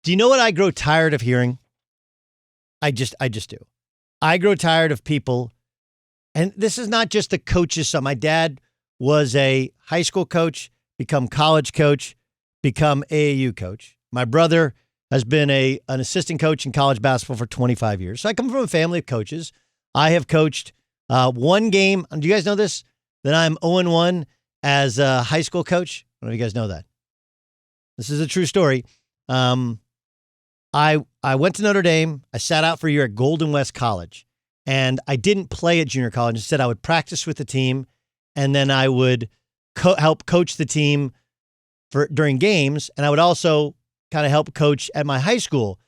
Do you know what I grow tired of hearing? I just do. I grow tired of people, and this is not just the coaches. So my dad was a high school coach, become college coach, become AAU coach. My brother has been an assistant coach in college basketball for 25 years. So I come from a family of coaches. I have coached one game. Do you guys know this? That I'm 0-1 as a high school coach. I don't know if you guys know that. This is a true story. I went to Notre Dame. I sat out for a year at Golden West College, and I didn't play at junior college. Instead, I would practice with the team, and then I would help coach the team during games, and I would also kind of help coach at my high school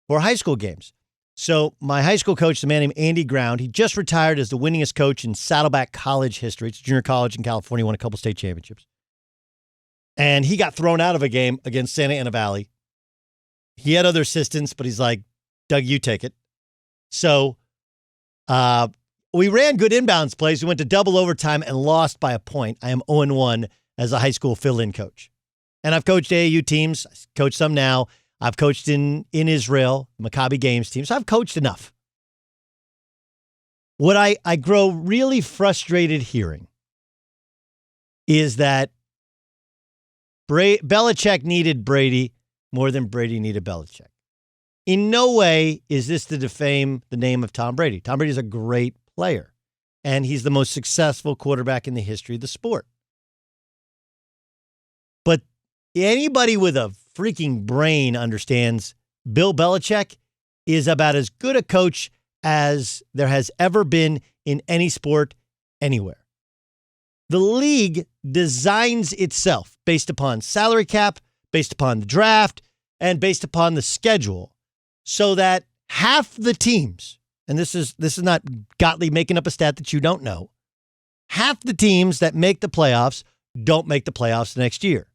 for high school games. So my high school coach, a man named Andy Ground, he just retired as the winningest coach in Saddleback College history. It's a junior college in California, won a couple state championships. And he got thrown out of a game against Santa Ana Valley. He had other assistants, but he's like, Doug, you take it. So we ran good inbounds plays. We went to double overtime and lost by a point. I am 0-1 as a high school fill-in coach. And I've coached AAU teams. I coach some now. I've coached in Israel, Maccabi Games team. So I've coached enough. What I grow really frustrated hearing is that Belichick needed Brady more than Brady needed Belichick. In no way is this to defame the name of Tom Brady. Tom Brady is a great player, and he's the most successful quarterback in the history of the sport. But anybody with a freaking brain understands Bill Belichick is about as good a coach as there has ever been in any sport anywhere. The league designs itself based upon salary cap, based upon the draft, and based upon the schedule, so that half the teams, and this is not Gottlieb making up a stat that you don't know, half the teams that make the playoffs don't make the playoffs the next year.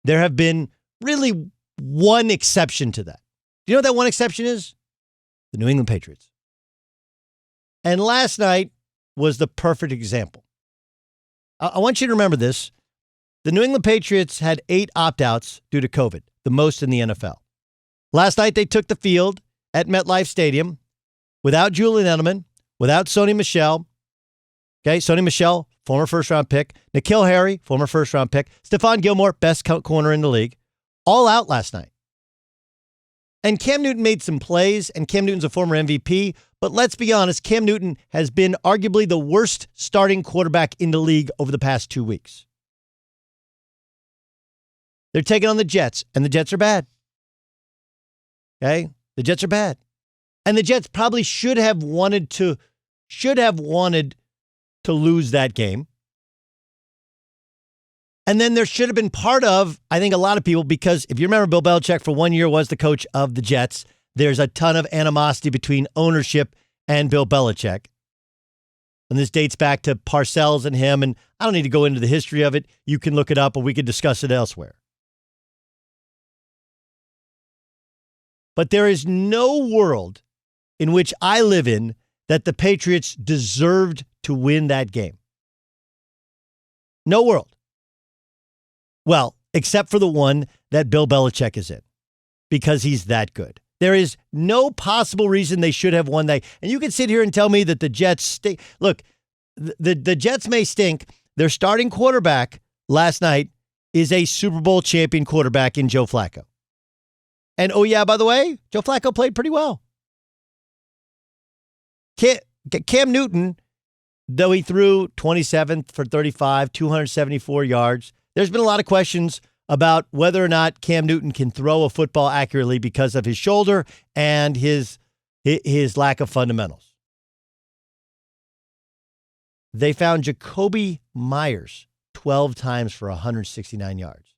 There have been really one exception to that. Do you know what that one exception is? The New England Patriots. And last night was the perfect example. I want you to remember this. The New England Patriots had 8 opt-outs due to COVID, the most in the NFL. Last night, they took the field at MetLife Stadium without Julian Edelman, without Sony Michel. Okay, Sony Michel, former first-round pick. N'Keal Harry, former first-round pick. Stephon Gilmore, best corner in the league. All out last night. And Cam Newton made some plays, and Cam Newton's a former MVP. But let's be honest, Cam Newton has been arguably the worst starting quarterback in the league over the past 2 weeks. They're taking on the Jets, and the Jets are bad. Okay? The Jets are bad. And the Jets probably should have wanted to lose that game. And then there should have been part of, I think, a lot of people, because if you remember, Bill Belichick for 1 year was the coach of the Jets. There's a ton of animosity between ownership and Bill Belichick. And this dates back to Parcells and him, and I don't need to go into the history of it. You can look it up, or we could discuss it elsewhere. But there is no world in which I live in that the Patriots deserved to win that game. No world. Well, except for the one that Bill Belichick is in, because he's that good. There is no possible reason they should have won that. And you can sit here and tell me that the Jets stink. Look, the Jets may stink. Their starting quarterback last night is a Super Bowl champion quarterback in Joe Flacco. And oh yeah, by the way, Joe Flacco played pretty well. Cam Newton, though he threw 27 for 35, 274 yards, there's been a lot of questions about whether or not Cam Newton can throw a football accurately because of his shoulder and his lack of fundamentals. They found Jacoby Myers 12 times for 169 yards.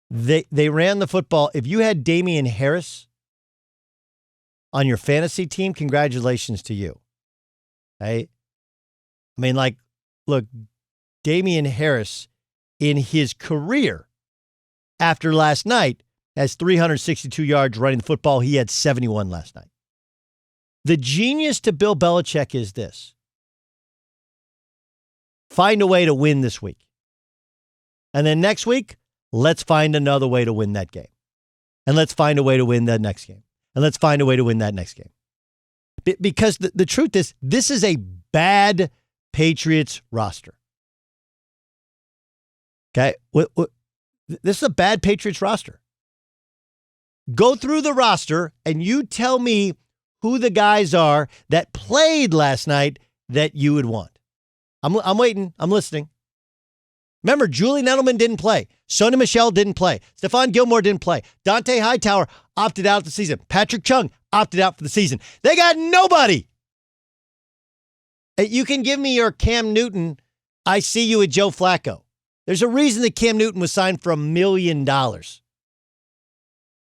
They ran the football. If you had Damian Harris on your fantasy team, congratulations to you. Right? I mean, like, look, Damian Harris in his career after last night has 362 yards running the football. He had 71 last night. The genius to Bill Belichick is this. Find a way to win this week. And then next week, let's find another way to win that game. And let's find a way to win that next game. And let's find a way to win that next game. Because the truth is, this is a bad Patriots roster. Okay? This is a bad Patriots roster. Go through the roster and you tell me who the guys are that played last night that you would want. I'm waiting. I'm listening. Remember, Julian Edelman didn't play. Sony Michel didn't play. Stephon Gilmore didn't play. Dante Hightower opted out of the season. Patrick Chung opted out for the season. They got nobody. You can give me your Cam Newton, I see you with Joe Flacco. There's a reason that Cam Newton was signed for $1 million. $1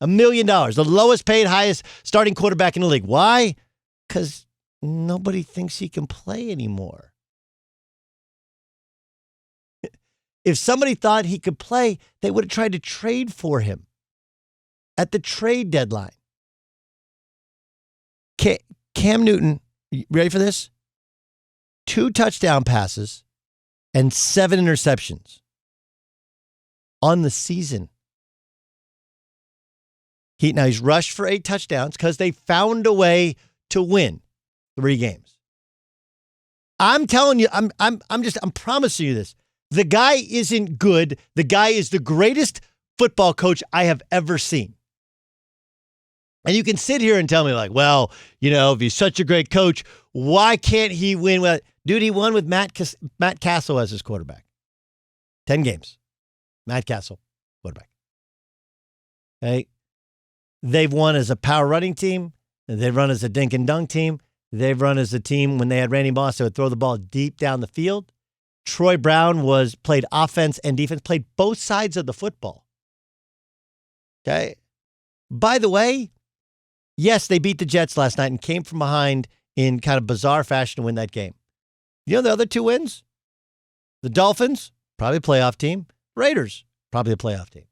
million. The lowest paid, highest starting quarterback in the league. Why? Because nobody thinks he can play anymore. If somebody thought he could play, they would have tried to trade for him at the trade deadline. Cam Newton, you ready for this? 2 touchdown passes and 7 interceptions on the season. He's rushed for 8 touchdowns because they found a way to win 3 games. I'm telling you, I'm promising you this. The guy isn't good. The guy is the greatest football coach I have ever seen. And you can sit here and tell me like, well, if he's such a great coach, why can't he win? Well, dude, he won with Matt Castle as his quarterback. 10 games. Matt Castle, quarterback. Okay. They've won as a power running team. They've run as a dink and dunk team. They've run as a team when they had Randy Moss, they would throw the ball deep down the field. Troy Brown played offense and defense, played both sides of the football. Okay. By the way, yes, they beat the Jets last night and came from behind in kind of bizarre fashion to win that game. The other 2 wins? The Dolphins, probably a playoff team. Raiders, probably a playoff team.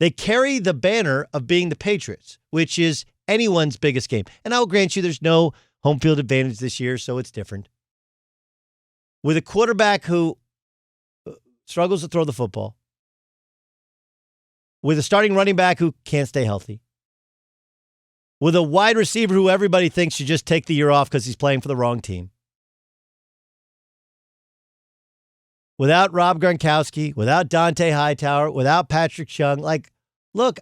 They carry the banner of being the Patriots, which is anyone's biggest game. And I'll grant you there's no home field advantage this year, so it's different. With a quarterback who struggles to throw the football, with a starting running back who can't stay healthy, with a wide receiver who everybody thinks should just take the year off because he's playing for the wrong team, without Rob Gronkowski, without Dante Hightower, without Patrick Chung. Look,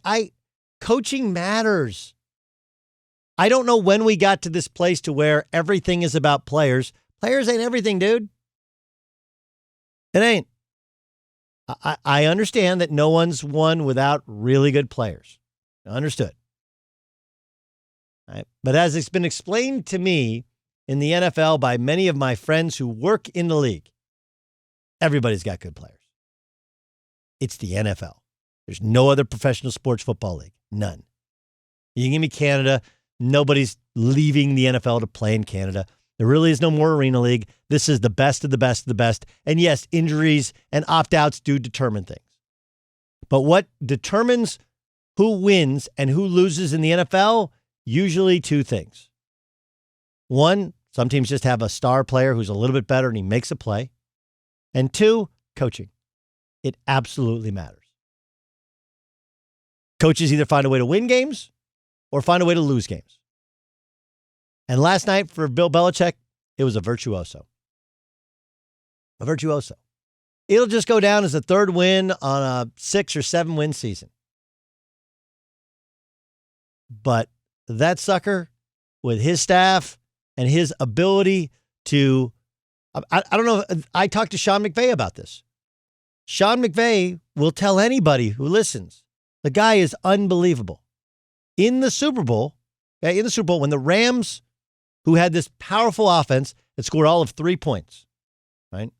coaching matters. I don't know when we got to this place to where everything is about players. Players ain't everything, dude. It ain't. I understand that no one's won without really good players. Understood. All right. But as it's been explained to me in the NFL by many of my friends who work in the league, everybody's got good players. It's the NFL. There's no other professional sports football league. None. You can give me Canada. Nobody's leaving the NFL to play in Canada. There really is no more arena league. This is the best of the best of the best. And yes, injuries and opt-outs do determine things. But what determines who wins and who loses in the NFL? Usually 2 things. 1, some teams just have a star player who's a little bit better and he makes a play. And 2, coaching. It absolutely matters. Coaches either find a way to win games or find a way to lose games. And last night for Bill Belichick, it was a virtuoso. A virtuoso. It'll just go down as a 3rd win on a 6 or 7 win season. But that sucker, with his staff and his ability to, I don't know, I talked to Sean McVay about this. Sean McVay will tell anybody who listens, the guy is unbelievable. In the Super Bowl, when the Rams, who had this powerful offense that scored all of 3 points, right?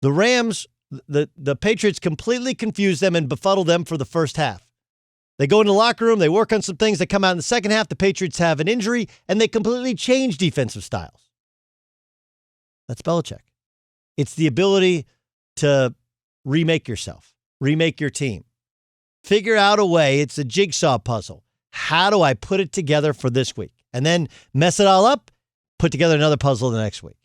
The Rams, the Patriots completely confused them and befuddled them for the first half. They go in the locker room, they work on some things, they come out in the second half, the Patriots have an injury, and they completely change defensive styles. That's Belichick. It's the ability to remake yourself, remake your team. Figure out a way, it's a jigsaw puzzle. How do I put it together for this week? And then mess it all up, put together another puzzle the next week.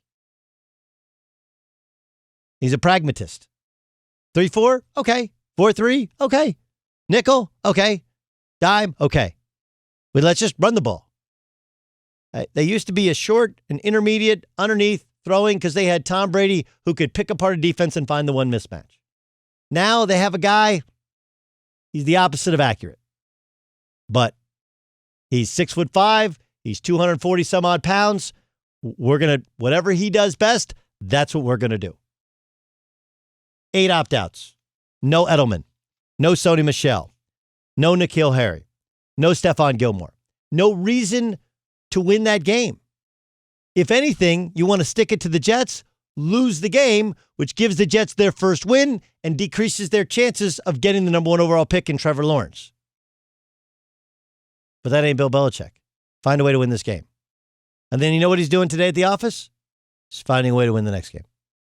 He's a pragmatist. 3-4? Okay. 4-3? Okay. Nickel, okay. Dime, okay. But let's just run the ball. They used to be a short and intermediate underneath throwing because they had Tom Brady who could pick apart a defense and find the one mismatch. Now they have a guy, he's the opposite of accurate. But he's 6'5", he's 240 some odd pounds. Whatever he does best, that's what we're going to do. 8 opt-outs. No Edelman. No Sony Michel. No N'Keal Harry. No Stephon Gilmore. No reason to win that game. If anything, you want to stick it to the Jets, lose the game, which gives the Jets their first win and decreases their chances of getting the number 1 overall pick in Trevor Lawrence. But that ain't Bill Belichick. Find a way to win this game. And then you know what he's doing today at the office? He's finding a way to win the next game.